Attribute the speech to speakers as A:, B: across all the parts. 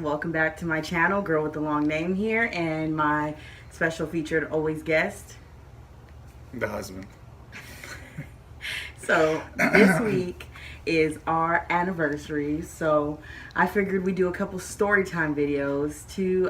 A: welcome back to my channel, Girl with the Long Name here, and my special featured always guest,
B: the husband.
A: So this week is our anniversary, so I figured we'd do a couple story time videos to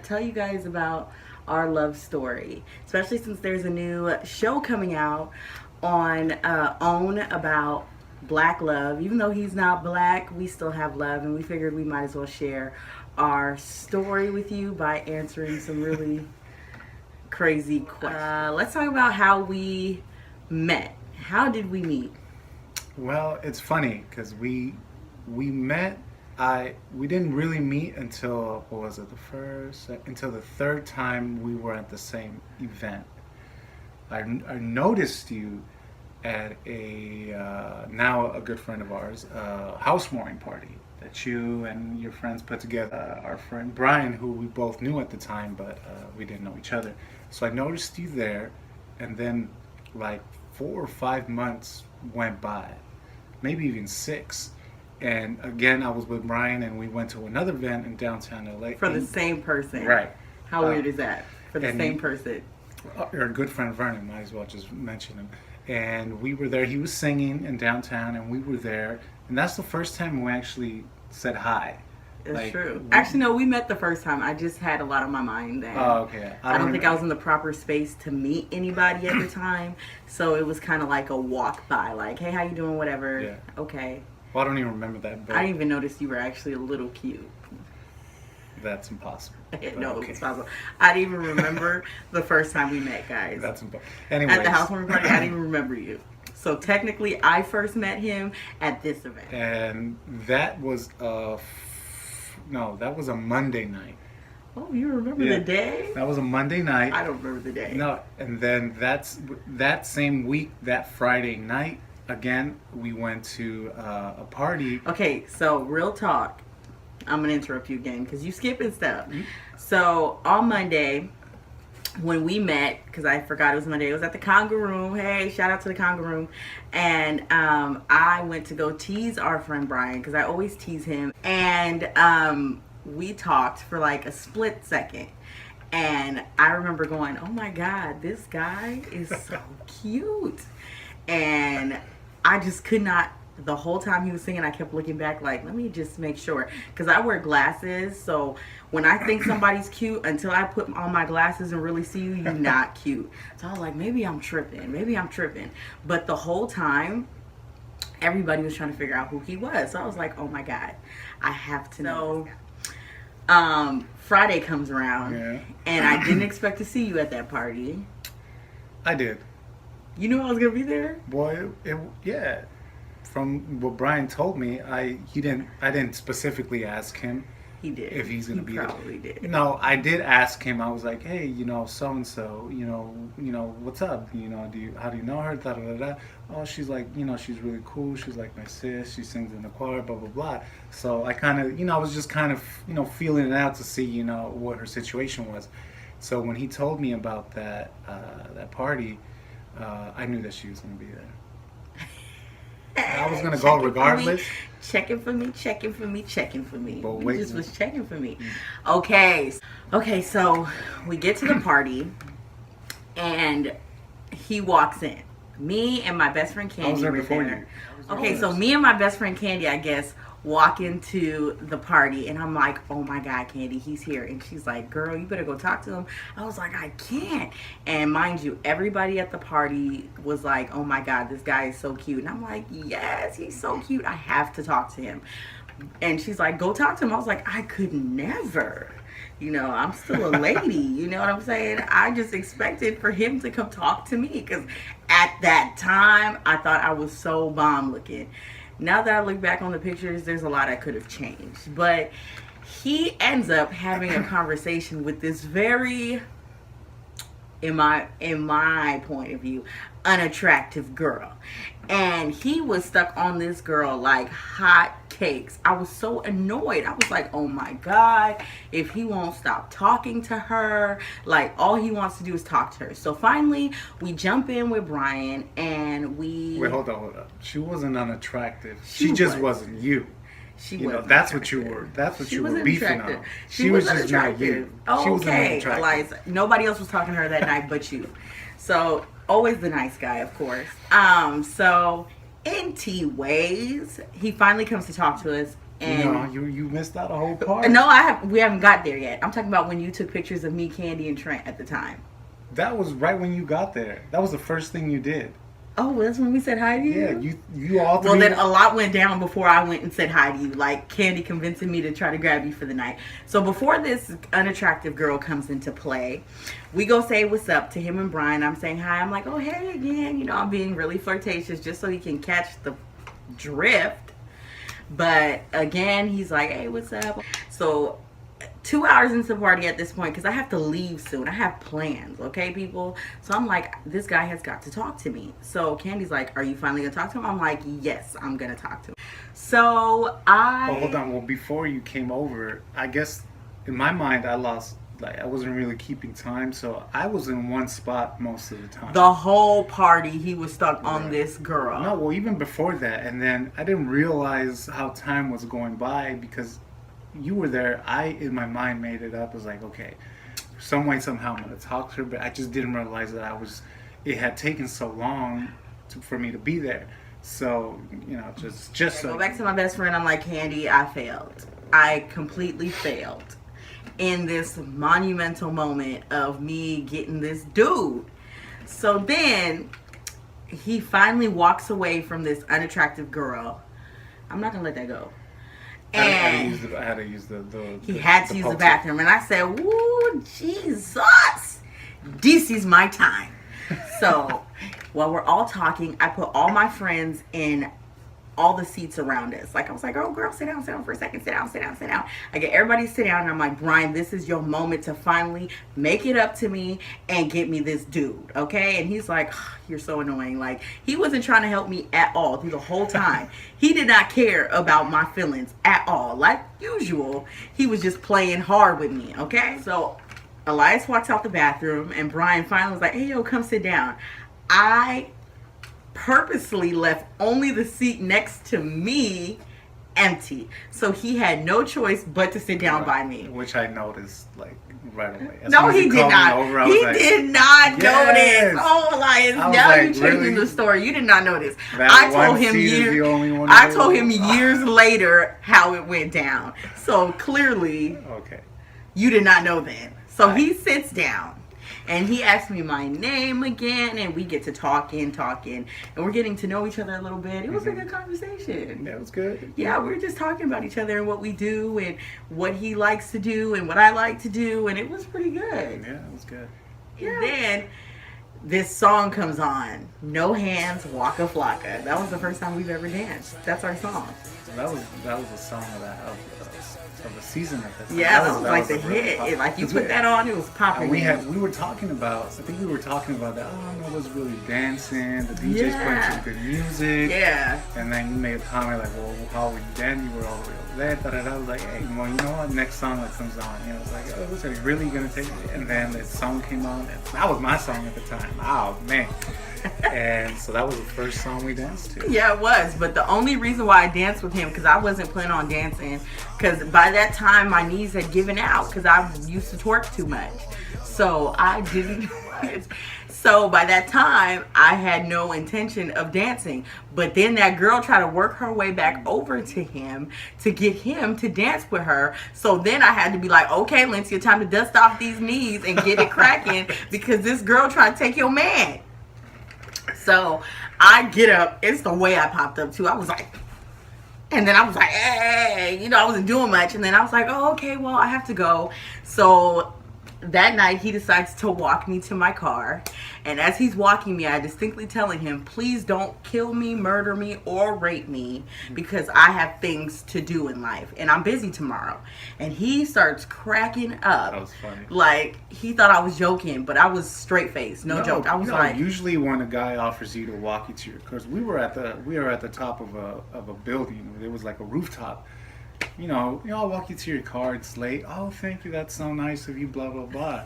A: tell you guys about our love story, especially since there's a new show coming out on OWN about black love. Even though he's not black, we still have love, and we figured we might as well share our story with you by answering some really crazy questions. Let's talk about how we met. How did we meet?
B: Well, it's funny because we met. We didn't really meet until, what was it, until the third time we were at the same event. I noticed you at a now a good friend of ours, housewarming party that you and your friends put together. Our friend Brian, who we both knew at the time, but we didn't know each other. So I noticed you there, and then like 4 or 5 months went by, maybe even 6. And again, I was with Brian, and we went to another event in downtown LA.
A: For the same person.
B: Right.
A: How weird is that? For the same person.
B: Your good friend Vernon, might as well just mention him. And we were there. He was singing in downtown, and we were there. And that's the first time we actually said hi.
A: It's true. Actually, no, we met the first time. I just had a lot on my mind then.
B: Oh, okay.
A: I don't think I was in the proper space to meet anybody at the time. So it was kind of like a walk by, like, hey, how you doing? Whatever.
B: Yeah.
A: Okay.
B: Well, I don't even remember that. But
A: I didn't even notice you were actually a little cute.
B: That's impossible.
A: No, it's possible. I didn't even remember the first time we met, guys.
B: That's impossible. Anyways.
A: At the housewarming party, I didn't even remember you. So technically, I first met him at this event.
B: And that was that was a Monday night.
A: Oh, you remember the day?
B: That was a Monday night.
A: I don't remember the day.
B: No, and then that same week, that Friday night, again, we went to a party.
A: Okay, so real talk. I'm going to interrupt you again because you skipping stuff. Mm-hmm. So on Monday, when we met, because I forgot it was Monday, it was at the Conga Room. Hey, shout out to the Conga Room. And I went to go tease our friend Brian because I always tease him. And we talked for like a split second. And I remember going, oh my God, this guy is so cute. And I just could not. The whole time he was singing, I kept looking back like, let me just make sure. Because I wear glasses, so when I think somebody's cute, until I put on my glasses and really see you, you're not cute. So I was like, maybe I'm tripping. Maybe I'm tripping. But the whole time, everybody was trying to figure out who he was. So I was like, oh my God, I have to know. Friday comes around, and I didn't expect to see you at that party.
B: I did.
A: You knew I was going to be there?
B: Boy, yeah. From what Brian told me, I didn't specifically ask him.
A: He did.
B: If he's gonna be there.
A: Probably did.
B: No, I did ask him. I was like, hey, so and so, what's up? How do you know her? Da da da da. Oh, she's like, she's really cool. She's like my sis. She sings in the choir. Blah blah blah. So I kind of, I was just kind of, feeling it out to see, what her situation was. So when he told me about that party, I knew that she was gonna be there. I was gonna go regardless.
A: Checking for me, checking for me, checking for me.
B: But
A: wait, just was checking for me. Okay, so we get to the party, and he walks in. Me and my best friend Candy.
B: I was there
A: were
B: before
A: there.
B: you.
A: Okay, so me and my best friend Candy, I guess, walk into the party, and I'm like, oh my God, Candy, he's here. And she's like, girl, you better go talk to him. I was like, I can't. And mind you, everybody at the party was like, oh my God, this guy is so cute. And I'm like, yes, he's so cute. I have to talk to him. And she's like, go talk to him. I was like, I could never. I'm still a lady. You know what I'm saying? I just expected for him to come talk to me, because at that time, I thought I was so bomb looking. Now that I look back on the pictures, there's a lot I could have changed. But he ends up having a conversation with this very, in my point of view, unattractive girl. And he was stuck on this girl like hot cakes. I was so annoyed. I was like, oh my God, if he won't stop talking to her, like all he wants to do is talk to her. So finally, we jump in with Brian and we...
B: Wait, hold on. She wasn't unattractive. She just wasn't you.
A: She
B: You know,
A: wasn't
B: that's what you
A: attractive.
B: were. That's what
A: She
B: you were
A: wasn't
B: beefing
A: attractive.
B: on.
A: She
B: was
A: wasn't
B: just not
A: attractive.
B: you.
A: Oh,
B: She wasn't
A: okay,
B: attractive.
A: Elias. Nobody else was talking to her that night but you. So always the nice guy, of course. So in T ways, he finally comes to talk to us. And
B: You missed out a whole part.
A: no, we haven't got there yet. I'm talking about when you took pictures of me, Candy, and Trent at the time.
B: That was right when you got there. That was the first thing you did.
A: Oh, that's when we said hi to you?
B: Yeah, you all three.
A: Well, then a lot went down before I went and said hi to you. Like Candy convincing me to try to grab you for the night. So before this unattractive girl comes into play, we go say what's up to him and Brian. I'm saying hi. I'm like, oh, hey again. You know, I'm being really flirtatious just so he can catch the drift. But again, he's like, hey, what's up? So 2 hours into the party at this point, because I have to leave soon. I have plans, okay, people? So I'm like, this guy has got to talk to me. So Candy's like, are you finally going to talk to him? I'm like, yes, I'm going to talk to him. So
B: Oh, hold on. Well, before you came over, I guess in my mind, I wasn't really keeping time. So I was in one spot most of the time.
A: The whole party, he was stuck on this girl.
B: No, well, even before that. And then I didn't realize how time was going by because you were there. I, in my mind, made it up. I was like, okay, some way, somehow, I'm going to talk to her. But I just didn't realize that it had taken so long for me to be there. So, you know, just so.
A: Go back to my best friend. I'm like, Candy, I failed. I completely failed in this monumental moment of me getting this dude. So then he finally walks away from this unattractive girl. I'm not going to let that go.
B: I had to use the
A: he had to use the bathroom, and I said, "Ooh, Jesus, this is my time." So while we're all talking, I put all my friends in all the seats around us. Like I was like, "Oh, girl, sit down for a second. Sit down. I get everybody to sit down, and I'm like, Brian, this is your moment to finally make it up to me and get me this dude, okay? And he's like, oh, you're so annoying. Like, he wasn't trying to help me at all through the whole time. He did not care about my feelings at all. Like usual, he was just playing hard with me, okay? So Elias walks out the bathroom, and Brian finally was like, hey, yo, come sit down. I purposely left only the seat next to me empty, so he had no choice but to sit down by me,
B: which I noticed like right away.
A: No, he did not. He did not notice. Oh, Elias, now you're changing the story. You did not notice. I told him years later how it went down. So clearly,
B: okay,
A: you did not know then. So he sits down. And he asked me my name again, and we get to talking, and we're getting to know each other a little bit. It was a good conversation.
B: Yeah, it was good.
A: Yeah, we were just talking about each other and what we do, and what he likes to do, and what I like to do, and it was pretty good.
B: Yeah, it was good.
A: Yeah. And then this song comes on, No Hands, Waka Flocka. That was the first time we've ever danced. That's our song.
B: That was a song of the season at that time.
A: Yeah, that was like the hit. Like you put that on, it was popping.
B: We were talking about. I think we were talking about that. Oh, no one's really dancing. The DJ's playing some good music.
A: Yeah.
B: And then you made a comment like, "Well, how were you then? You were all the way over there." I was like, "Hey, well, you know what? Next song that comes on, you know, it's like, oh, are you really gonna take it?" And then the song came on, and that was my song at the time. Oh man. And so that was the first song we danced to.
A: Yeah, it was. But the only reason why I danced with him, because I wasn't planning on dancing, because by that time my knees had given out because I used to twerk too much. So I didn't. So by that time, I had no intention of dancing. But then that girl tried to work her way back over to him to get him to dance with her. So then I had to be like, okay, Lindsay, time to dust off these knees and get it cracking because this girl tried to take your man. So I get up. It's the way I popped up too. I was like, and then I was like, hey, you know, I wasn't doing much. And then I was like, oh, okay, well, I have to go. So that night he decides to walk me to my car, and as he's walking me, I distinctly telling him, please don't kill me, murder me, or rape me, because I have things to do in life and I'm busy tomorrow. And he starts cracking up.
B: That was funny.
A: Like he thought I was joking, but I was straight faced, no joke. I was like,
B: usually when a guy offers you to walk you to your car, we were at the top of a building. It was like a rooftop. You know, I'll walk you to your car. It's late. Oh, thank you. That's so nice of you. Blah blah blah.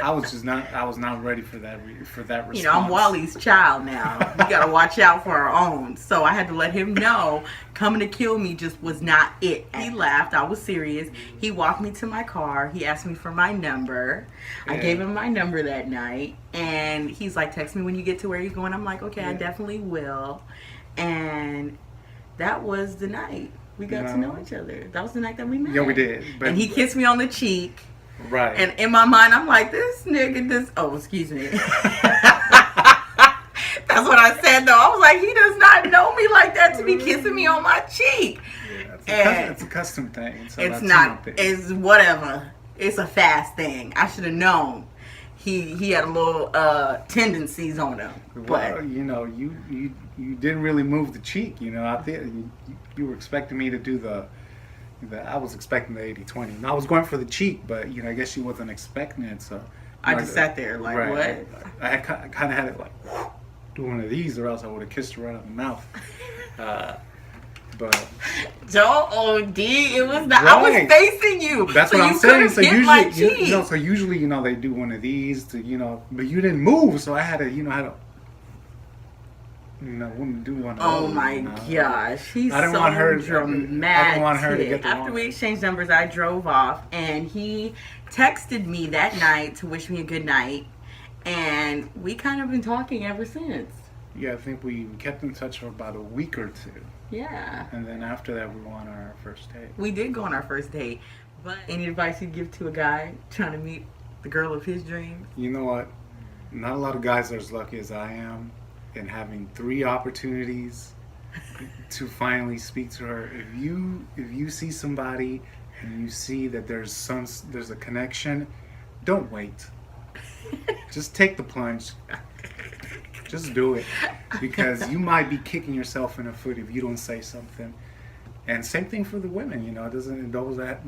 B: I was not ready for that response.
A: You know, I'm Wally's child now. We gotta watch out for our own. So I had to let him know coming to kill me just was not it. He laughed. I was serious. He walked me to my car. He asked me for my number. Yeah. I gave him my number that night. And he's like, text me when you get to where you're going. I'm like, okay, yeah. I definitely will. And that was the night we got to know each other. That was the night that we met.
B: Yeah, we did.
A: And he kissed me on the cheek.
B: Right.
A: And in my mind, I'm like, this nigga, oh, excuse me. That's what I said, though. I was like, he does not know me like that to be kissing me on my cheek.
B: Yeah, it's a custom thing.
A: It's not. It's whatever. It's a fast thing. I should have known. He had a little tendencies on him.
B: Well, you know, you didn't really move the cheek. You know, I think you were expecting me to do I was expecting the 80-20. And I was going for the cheek, but you know, I guess she wasn't expecting it. So
A: I just sat there like, right.
B: What? I kind of had it like, do one of these, or else I would have kissed her right on the mouth. But
A: don't OD. It was not. Right. I was facing you.
B: That's
A: so
B: what I'm saying. So
A: usually,
B: so usually, you know, they do one of these to, you know, but you didn't move, so I had to, you know, wouldn't do one of those.
A: Oh my gosh, he's so dramatic.
B: I don't want her to get the
A: After we exchanged numbers, I drove off, and he texted me that night to wish me a good night, and we kind of been talking ever since.
B: Yeah, I think we kept in touch for about a week or two.
A: Yeah.
B: And then after that, we went on our first date.
A: We did go on our first date. But any advice you'd give to a guy trying to meet the girl of his dreams?
B: You know what? Not a lot of guys are as lucky as I am in having 3 opportunities to finally speak to her. If you see somebody and you see that there's a connection, don't wait. Just take the plunge. Just do it, because you might be kicking yourself in the foot if you don't say something. And same thing for the women, you know. It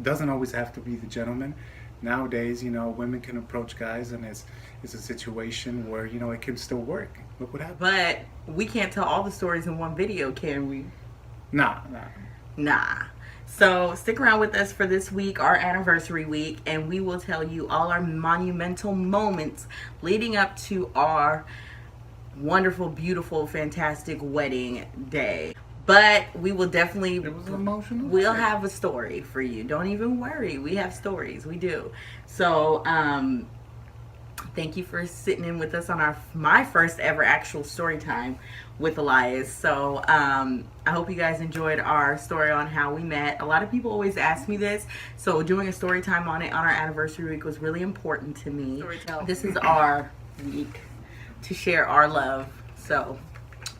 B: doesn't always have to be the gentleman. Nowadays, you know, women can approach guys, and it's a situation where, you know, it can still work. Look what happened.
A: But we can't tell all the stories in one video, can we?
B: Nah.
A: So stick around with us for this week, our anniversary week, and we will tell you all our monumental moments leading up to our wonderful, beautiful, fantastic wedding day. But we will definitely,
B: it was emotional.
A: We'll have a story for you. Don't even worry. We have stories. We do. So thank you for sitting in with us on my first ever actual story time with Elias. So I hope you guys enjoyed our story on how we met. A lot of people always ask me this, so doing a story time on it on our anniversary week was really important to me. This is our week to share our love. So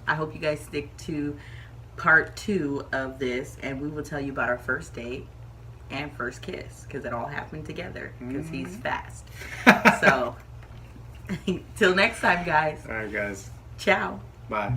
A: I hope you guys stick to part 2 of this, and we will tell you about our first date and first kiss, because it all happened together, because he's fast. So till next time, guys.
B: All right, guys.
A: Ciao.
B: Bye.